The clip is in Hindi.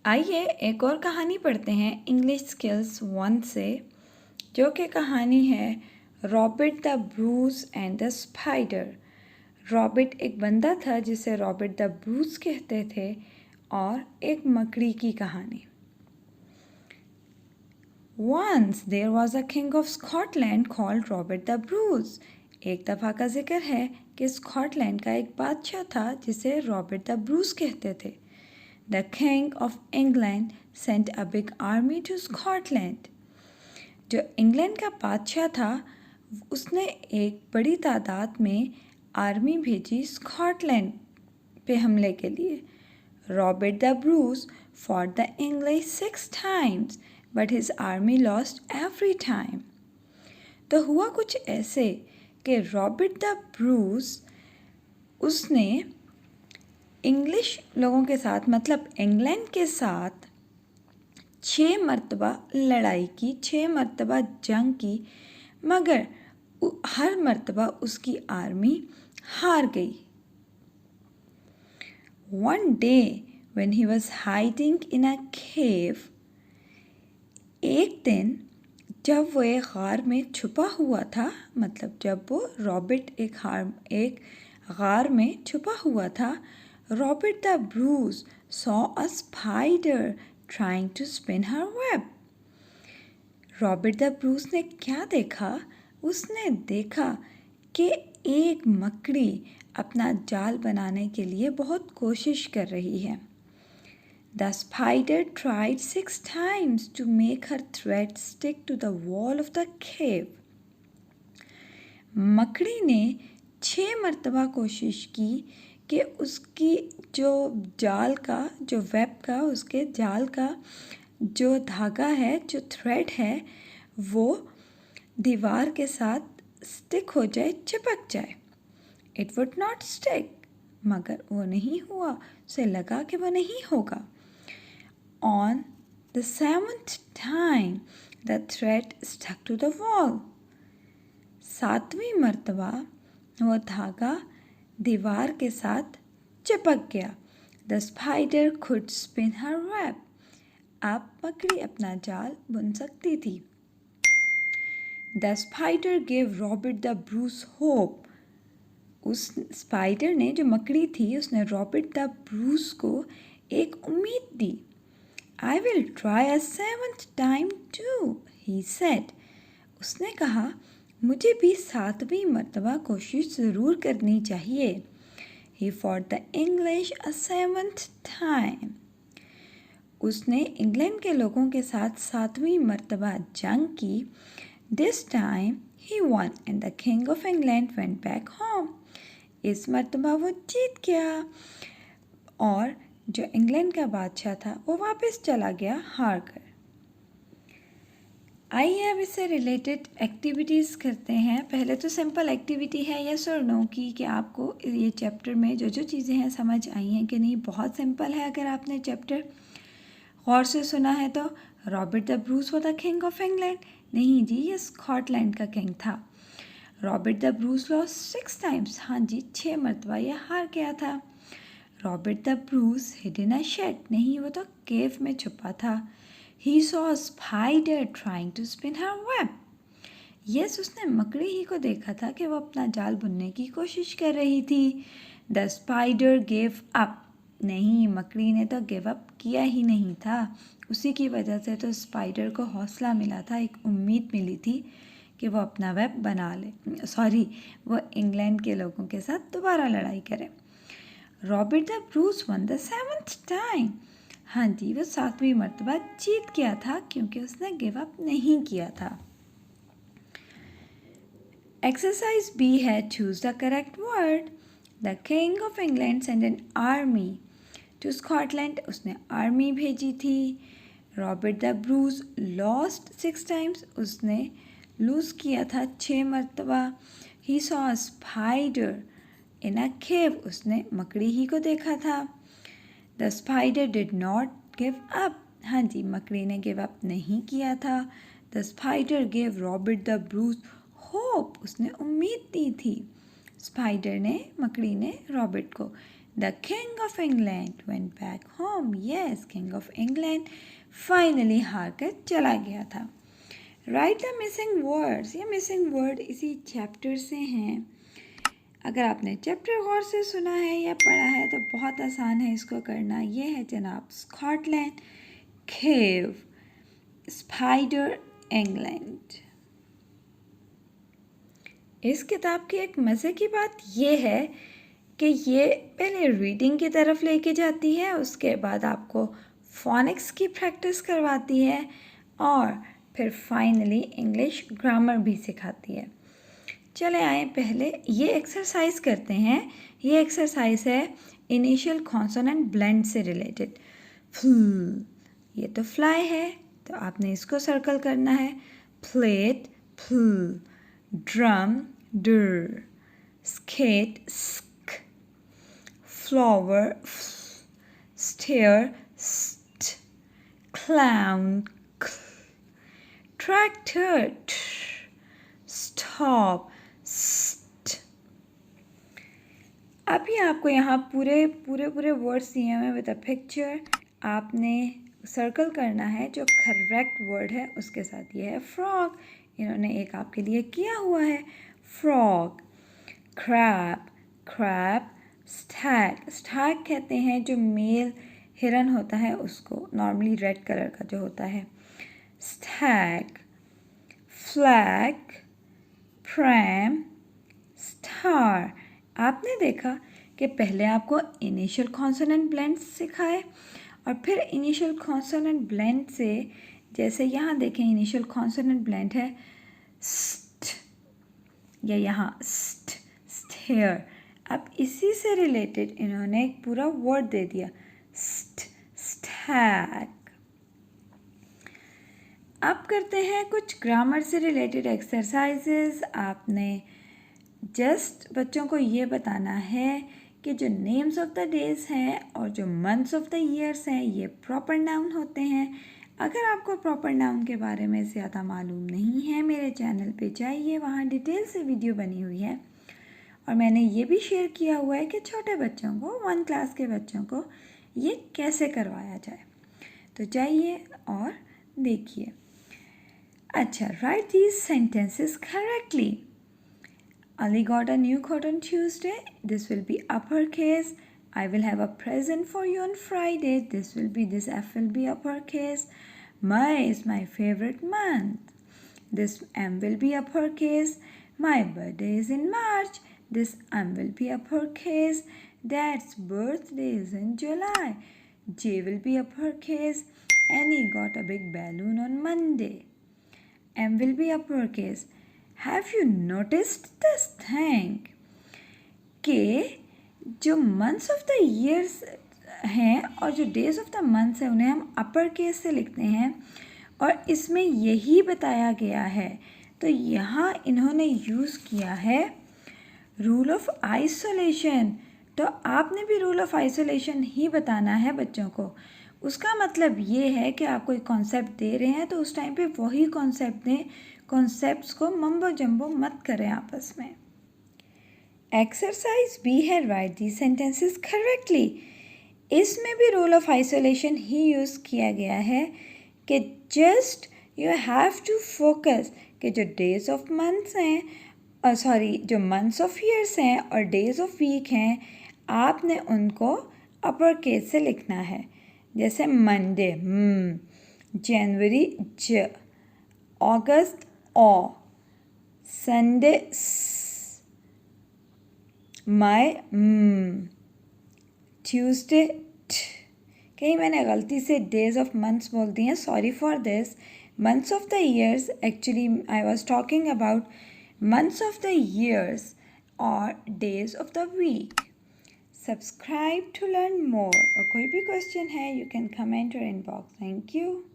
आइए एक और कहानी पढ़ते हैं इंग्लिश स्किल्स 1 से, जो कि कहानी है Robert the Bruce and the spider. Robert एक बंदा था जिसे रॉबिट द ब्रूस कहते थे और एक मकड़ी की कहानी। Once there was a king of Scotland called Robert the Bruce। एक दफ़ा का जिक्र है कि स्कॉटलैंड का एक बादशाह था जिसे रॉबर्ट द ब्रूस कहते थे। The king of England sent a big army to Scotland। जो इंग्लैंड का बादशाह था उसने एक बड़ी तादाद में आर्मी भेजी स्कॉटलैंड पे हमले के लिए। Robert the Bruce fought the English 6 times, but his army lost every time। तो हुआ कुछ ऐसे कि रॉबर्ट द ब्रूस उसने इंग्लिश लोगों के साथ मतलब इंग्लैंड के साथ 6 मरतबा लड़ाई की, 6 मरतबा जंग की, मगर हर मरतबा उसकी आर्मी हार गई। One day when he was hiding in a cave, एक दिन जब वो एक गार में छुपा हुआ था, मतलब जब वो रॉबर्ट एक गार में छुपा हुआ था, Robert the Bruce saw a spider trying to spin her web। Robert the Bruce ने क्या देखा? उसने देखा कि एक मकड़ी अपना जाल बनाने के लिए बहुत कोशिश कर रही है। The spider tried 6 times to make her thread stick to the wall of the cave। मकड़ी ने 6 मरतबा कोशिश की कि उसकी जो जाल का जो वेब का उसके जाल का जो धागा है, जो थ्रेड है, वो दीवार के साथ स्टिक हो जाए, चिपक जाए। इट वुड नॉट स्टिक, मगर वो नहीं हुआ। उसे लगा कि वो नहीं होगा। On the 7th time the thread stuck to the wall. 7वीं मरतबा वो धागा दीवार के साथ चिपक गया। The spider could spin her web. अब मकड़ी अपना जाल बुन सकती थी। The spider give Robert the Bruce hope. उस स्पाइडर ने, जो मकड़ी थी, उसने रॉबर्ट द ब्रूस को एक उम्मीद दी। I will try a 7th time too, he said. उसने कहा मुझे भी 7वीं मरतबा कोशिश ज़रूर करनी चाहिए। He fought the English a 7th time। उसने इंग्लैंड के लोगों के साथ 7वीं मरतबा जंग की। This time he won and the king of England went back home। इस मरतबा वो जीत गया और जो इंग्लैंड का बादशाह था वो वापस चला गया हार कर। आइए अब इससे रिलेटेड एक्टिविटीज़ करते हैं। पहले तो सिंपल एक्टिविटी है यस और नो की कि आपको ये चैप्टर में जो जो चीज़ें हैं समझ आई हैं कि नहीं। बहुत सिंपल है। अगर आपने चैप्टर गौर से सुना है तो Robert the Bruce was the king of England, नहीं जी, ये स्कॉटलैंड का किंग था। Robert the Bruce lost 6 times, हाँ जी, 6 मरतबा ये हार गया था। Robert the Bruce hid in a shed, नहीं, वो तो केव में छुपा था। He saw a spider trying to spin her web। Yes, उसने मकड़ी ही को देखा था कि वो अपना जाल बुनने की कोशिश कर रही थी। The spider gave up। नहीं, मकड़ी ने तो गिव अप किया ही नहीं था। उसी की वजह से तो स्पाइडर को हौसला मिला था, एक उम्मीद मिली थी कि वो अपना वेब बना ले। सॉरी, वो इंग्लैंड के लोगों के साथ दोबारा लड़ाई करे। Robert the Bruce one the 7th time. हाँ जी, वो 7वीं मरतबा जीत गया था क्योंकि उसने गिव अप नहीं किया था। एक्सरसाइज बी है choose the correct word. The king of England send an army to Scotland. उसने आर्मी भेजी थी। Robert the Bruce lost 6 times. उसने लूज़ किया था 6 मरतबा। He saw a spider in a cave. उसने मकड़ी ही को देखा था। The spider did not give up. हाँ जी, मकड़ी ने गिव अप नहीं किया था। The spider give Robert the Bruce hope. उसने उम्मीद दी थी। स्पाइडर ने, मकड़ी ने रॉबर्ट को। The king of England went back home. home. Yes, King of England finally हार कर चला गया था. Write the missing words. ये missing word इसी chapter से हैं. अगर आपने चैप्टर गौर से सुना है या पढ़ा है तो बहुत आसान है इसको करना. ये है जनाब स्कॉटलैंड, केव, स्पाइडर, इंग्लैंड. इस किताब की एक मज़े की बात ये है कि ये पहले रीडिंग की तरफ लेके जाती है, उसके बाद आपको फोनिक्स की प्रैक्टिस करवाती है और फिर फाइनली इंग्लिश ग्रामर भी सिखाती है. चले आए पहले ये एक्सरसाइज करते हैं. ये एक्सरसाइज है इनिशियल कॉन्सोनेंट ब्लेंड से रिलेटेड. ये तो फ्लाई है तो आपने इसको सर्कल करना है. प्लेट, ड्रम, डर, स्केट, स्क, फ्लावर, स्टेयर, स्ट, क्लाउन, ट्रैक्टर, स्टॉप, स्ट. अभी आपको यहाँ पूरे वर्ड्स दिए हुए विद अ पिक्चर. आपने सर्कल करना है जो करेक्ट वर्ड है उसके साथ. ये है फ्रॉग, इन्होंने एक आपके लिए किया हुआ है. Frog, crab, crab, Stag. Stag कहते हैं जो मेल हिरन होता है उसको, नॉर्मली रेड कलर का जो होता है. Stag, flag, pram, star. आपने देखा कि पहले आपको इनिशियल कॉन्सोनेंट ब्लेंड सिखाए और फिर इनिशियल कॉन्सोनेंट ब्लेंड से, जैसे यहाँ देखें इनिशियल कॉन्सोनेंट ब्लेंड है स्ट, या यहाँ स्ट, स्टेयर. अब इसी से रिलेटेड इन्होंने एक पूरा वर्ड दे दिया स्ट, स्टैग. अब करते हैं कुछ ग्रामर से रिलेटेड एक्सरसाइजेस. आपने जस्ट बच्चों को ये बताना है कि जो नेम्स ऑफ द डेज हैं और जो मंथ्स ऑफ द ईयर्स हैं ये प्रॉपर नाउन होते हैं. अगर आपको प्रॉपर नाउन के बारे में ज़्यादा मालूम नहीं है, मेरे चैनल पे जाइए, वहाँ डिटेल से वीडियो बनी हुई है और मैंने ये भी शेयर किया हुआ है कि छोटे बच्चों को, 1 क्लास के बच्चों को ये कैसे करवाया जाए. तो जाइए और देखिए. अच्छा, right these sentences correctly. Ali got a new coat on Tuesday. This will be uppercase. I will have a present for you on Friday. This F will be uppercase. May is my favorite month. This M will be uppercase. My birthday is in March. This M will be uppercase. Dad's birthday is in July. J will be uppercase. Annie got a big balloon on Monday. M will be uppercase. Have you noticed this thing? कि जो months of the years हैं और जो days of the months हैं उन्हें हम upper case से लिखते हैं और इसमें यही बताया गया है. तो यहाँ इन्होंने यूज़ किया है रूल ऑफ आइसोलेशन. तो आपने भी रूल ऑफ आइसोलेशन ही बताना है बच्चों को. उसका मतलब ये है कि आप कोई कॉन्सेप्ट दे रहे हैं तो उस टाइम पे वही कॉन्सेप्ट दें. कॉन्सेप्ट्स को मम्बो जम्बो मत करें आपस में. एक्सरसाइज बी है राइट दी सेंटेंसेस करेक्टली. इसमें भी रूल ऑफ आइसोलेशन ही यूज़ किया गया है कि just you have to focus कि जो डेज ऑफ मंथ्स हैं जो मंथ्स ऑफ ईयर्स हैं और डेज ऑफ वीक हैं आपने उनको अपर केस से लिखना है. जैसे मंडे जनवरी ज, अगस्त ओ, संडे मई ट्यूसडे ट. कहीं मैंने गलती से डेज ऑफ मंथ्स बोल दिए हैं, sorry for this. Months of the years, actually I was talking about months of the years और days of the week. Subscribe to learn more. और कोई भी क्वेश्चन है यू कैन कमेंट और इनबॉक्स. Thank you.